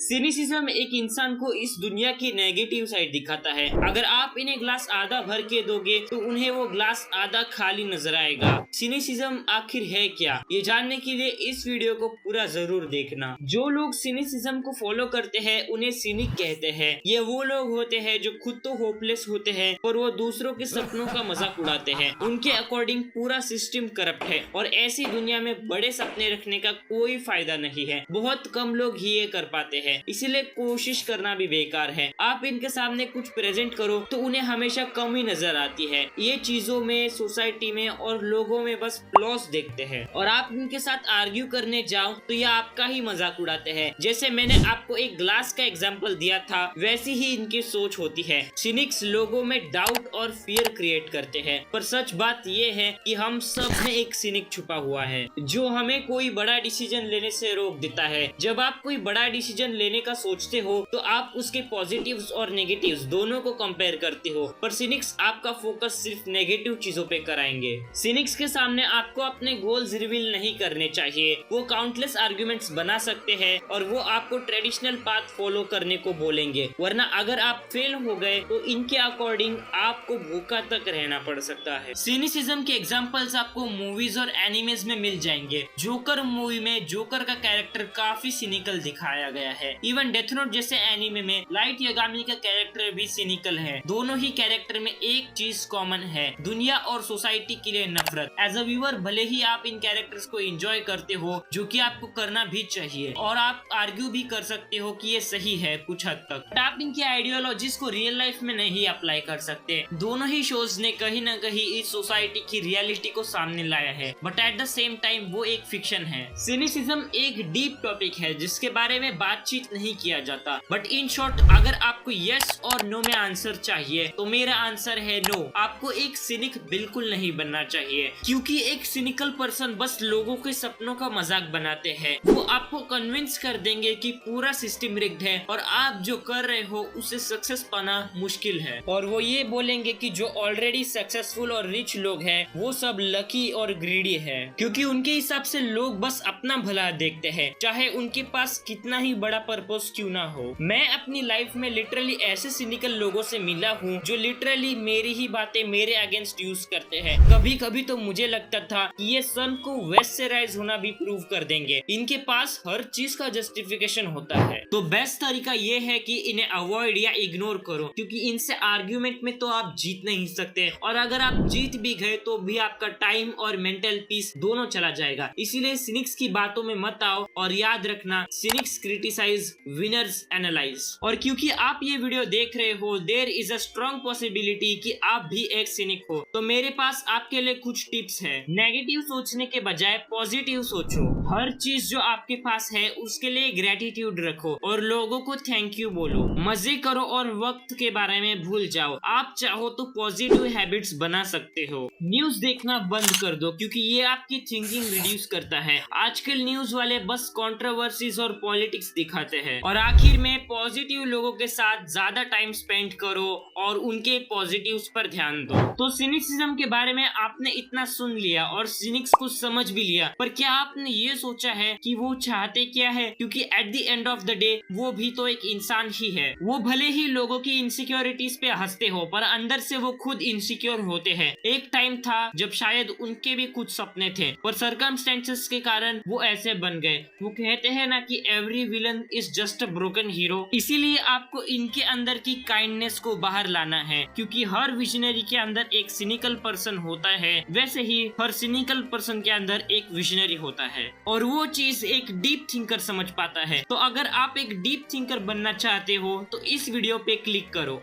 Cynicism एक इंसान को इस दुनिया की नेगेटिव साइड दिखाता है। अगर आप इन्हें ग्लास आधा भर के दोगे तो उन्हें वो ग्लास आधा खाली नजर आएगा। सिनिसिज्म आखिर है क्या, ये जानने के लिए इस वीडियो को पूरा जरूर देखना। जो लोग सिनिसिज्म को फॉलो करते हैं उन्हें सिनिक कहते हैं। ये वो लोग होते हैं जो खुद तो होपलेस होते हैं और वो दूसरों के सपनों का मजाक उड़ाते हैं। उनके अकॉर्डिंग पूरा सिस्टम करप्ट है और ऐसी दुनिया में बड़े सपने रखने का कोई फायदा नहीं है। बहुत कम लोग ही ये कर पाते हैं, इसीलिए कोशिश करना भी बेकार है। आप इनके सामने कुछ प्रेजेंट करो तो उन्हें हमेशा कमी नजर आती है। ये चीजों में, सोसाइटी में और लोगों में बस फ्लॉस देखते हैं और आप इनके साथ आर्ग्यू करने जाओ तो ये आपका ही मजाक उड़ाते हैं। जैसे मैंने आपको एक ग्लास का एग्जाम्पल दिया था, वैसी ही इनकी सोच होती है। सिनिक्स लोगों में डाउट और फियर क्रिएट करते हैं, पर सच बात ये है कि हम सब में एक सिनिक छुपा हुआ है जो हमें कोई बड़ा डिसीजन लेने से रोक देता है। जब आप कोई बड़ा डिसीजन लेने का सोचते हो तो आप उसके पॉजिटिव्स और नेगेटिव्स दोनों को कंपेयर करते हो, पर सिनिक्स आपका फोकस सिर्फ नेगेटिव चीजों पे कराएंगे। सिनिक्स के सामने आपको अपने गोल्स रिवील नहीं करने चाहिए। वो काउंटलेस आर्गुमेंट्स बना सकते हैं और वो आपको ट्रेडिशनल पाथ फॉलो करने को बोलेंगे, वरना अगर आप फेल हो गए तो इनके अकॉर्डिंग आपको भूखा तक रहना पड़ सकता है। सिनिसिज्म के एग्जांपल्स आपको मूवीज और एनिमेज में मिल जाएंगे। जोकर मूवी में जोकर का कैरेक्टर काफी सिनिकल दिखाया गया है। इवन डेथ नोट जैसे एनिमे में लाइट यागामी का कैरेक्टर भी सिनिकल है। दोनों ही कैरेक्टर में एक चीज कॉमन है, दुनिया और सोसाइटी के लिए नफरत। एज अ व्यूअर भले ही आप इन कैरेक्टर्स को एंजॉय करते हो, जो कि आपको करना भी चाहिए, और आप आर्ग्यू भी कर सकते हो कि ये सही है कुछ हद तक, बट आप इनकी आइडियोलॉजीज को रियल लाइफ में नहीं अप्लाई कर सकते। दोनों ही शोज ने कहीं न कहीं इस सोसाइटी की रियलिटी को सामने लाया है, but at the same time वो एक फिक्शन है। सिनिसिज्म एक डीप टॉपिक है जिसके बारे में बातचीत नहीं किया जाता, बट इन शॉर्ट अगर आपको यस और नो में आंसर चाहिए तो मेरा आंसर है नो। आपको एक सिनिक बिल्कुल नहीं बनना चाहिए, क्योंकि एक सिनिकल पर्सन बस लोगों के सपनों का मजाक बनाते हैं। वो आपको कन्विंस कर देंगे कि पूरा सिस्टम रिग्ड है और आप जो कर रहे हो उसे सक्सेस पाना मुश्किल है, और वो ये बोलेंगे कि जो ऑलरेडी सक्सेसफुल और रिच लोग हैं वो सब लकी और ग्रीडी है, क्योंकि उनके हिसाब से लोग बस अपना भला देखते हैं, चाहे उनके पास कितना ही बड़ा पर्पस क्यों ना हो। मैं अपनी लाइफ में लिटरली ऐसे सिनिकल लोगों से मिला हूँ जो लिटरली मेरी ही बातें मेरे अगेंस्ट यूज करते हैं। कभी कभी तो मुझे लगता था कि ये सन को वेस्ट से राइज होना भी प्रूव कर देंगे। इनके पास हर चीज का जस्टिफिकेशन होता है, तो बेस्ट तरीका ये है कि इन्हें अवॉइड या इग्नोर करो, क्योंकि इनसे आर्ग्यूमेंट में तो आप जीत नहीं सकते, और अगर आप जीत भी गए तो भी आपका टाइम और मेंटल पीस दोनों चला जाएगा। इसीलिए सिनिक्स की बातों में मत आओ, और याद रखना, सिनिक्स क्रिटिसाइज, विनर्स एनालाइज। और क्योंकि आप ये वीडियो देख रहे हो, there is a strong possibility कि आप भी एक सिनिक हो, तो मेरे पास आपके लिए कुछ टिप्स है। नेगेटिव सोचने के बजाय पॉजिटिव सोचो। हर चीज जो आपके पास है उसके लिए ग्रेटिट्यूड रखो और लोगों को थैंक यू बोलो। मजे करो और वक्त के बारे में भूल जाओ। आप चाहो तो पॉजिटिव हैबिट्स बना सकते हो। न्यूज देखना बंद कर दो, क्योंकि ये आपकी थिंकिंग रिड्यूस करता है। आजकल न्यूज वाले बस कंट्रोवर्सीज और पॉलिटिक्स दिखाते हैं। और आखिर में पॉजिटिव लोगों के साथ ज्यादा टाइम स्पेंड करो और उनके पॉजिटिव्स पर ध्यान दो। तो सिनिसिज्म के बारे में आपने इतना सुन लिया और सिनिक्स को समझ भी लिया, पर क्या आपने ये सोचा है कि वो चाहते क्या है? क्योंकि at the end of the day वो भी तो एक इंसान ही है। वो भले ही लोगों की इनसिक्योरिटीज पे हंसते हो, पर अंदर से वो खुद इनसिक्योर होते हैं। एक टाइम था जब शायद उनके भी कुछ सपने थे, पर सर्कमस्टेंसेस के कारण वो ऐसे बन गए। वो कहते हैं ना कि every villain is just a broken hero. इसीलिए आपको इनके अंदर की काइंडनेस को बाहर लाना है, क्योंकि हर विजनरी के अंदर एक सिनिकल पर्सन होता है, वैसे ही हर सिनिकल पर्सन के अंदर एक विजनरी होता है, और वो चीज एक डीप थिंकर समझ पाता है। तो अगर आप एक डीप थिंकर बनना चाहते हो तो इस वीडियो पे क्लिक करो।